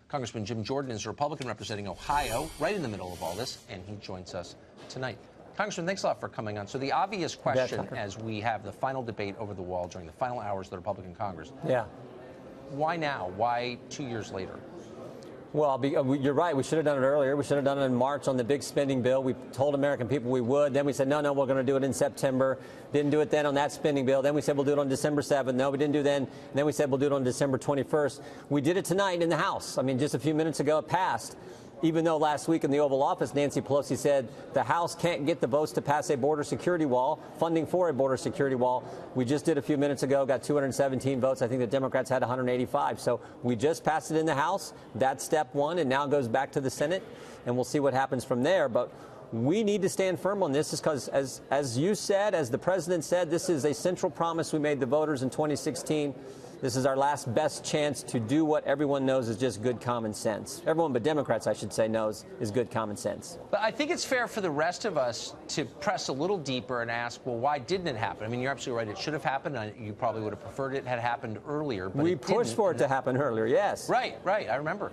Congressman Jim Jordan is a Republican representing Ohio, right in the middle of all this, and he joins us tonight. Congressman, thanks a lot for coming on. So the obvious question as we have the final debate over the wall during the final hours of the Republican Congress. Yeah. Why now? Why 2 years later? Well, you're right. We should have done it earlier. We should have done it in March on the big spending bill. We told American people we would. Then we said, no, we're going to do it in September. Didn't do it then on that spending bill. Then we said we'll do it on December 7th. No, we didn't do then. And then we said we'll do it on December 21st. We did it tonight in the House. I mean, just a few minutes ago it passed. Even though last week in the Oval Office, Nancy Pelosi said the House can't get the votes to pass a border security wall, funding for a border security wall. We just did a few minutes ago, got 217 votes. I think the Democrats had 185. So we just passed it in the House. That's step one, and now it goes back to the Senate, and we'll see what happens from there. But we need to stand firm on this because, as you said, as the president said, this is a central promise we made the voters in 2016. This is our last best chance to do what everyone knows is just good common sense. Everyone but Democrats, I should say, knows is good common sense. But I think it's fair for the rest of us to press a little deeper and ask, well, why didn't it happen? I mean, you're absolutely right. It should have happened. You probably would have preferred it had happened earlier. But we pushed for it to happen earlier, yes. Right. I remember.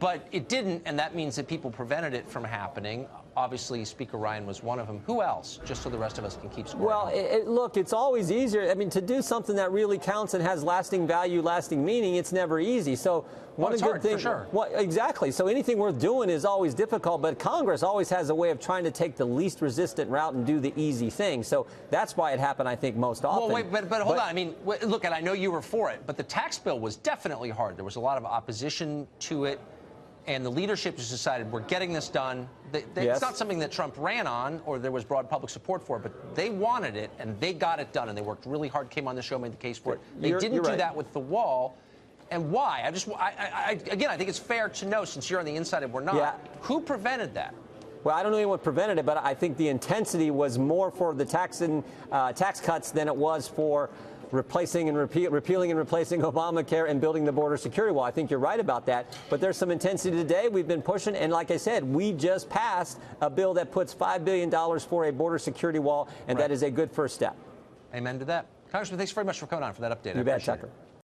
But it didn't, and that means that people prevented it from happening. Obviously, Speaker Ryan was one of them. Who else? Just so the rest of us can keep score. Well, look, it's always easier. I mean, to do something that really counts and has lasting value, lasting meaning, it's never easy. So it's hard, for sure. Well, exactly. So anything worth doing is always difficult, but Congress always has a way of trying to take the least resistant route and do the easy thing. So that's why it happened, I think, most often. Well, wait, but hold on. I mean, look, and I know you were for it, but the tax bill was definitely hard. There was a lot of opposition to it. And the leadership just decided we're getting this done. Yes. It's not something that Trump ran on or there was broad public support for, but they wanted it and they got it done and they worked really hard, came on the show, made the case for it. They didn't do that with the wall. And why? Again, I think it's fair to know, since you're on the inside and we're not, who prevented that? Well, I don't know anyone prevented it, but I think the intensity was more for the tax cuts than it was for repealing and replacing Obamacare and building the border security wall. I think you're right about that. But there's some intensity today. We've been pushing. And like I said, we just passed a bill that puts $5 billion for a border security wall. And that is a good first step. Amen to that. Congressman, thanks very much for coming on for that update. You bet, Tucker.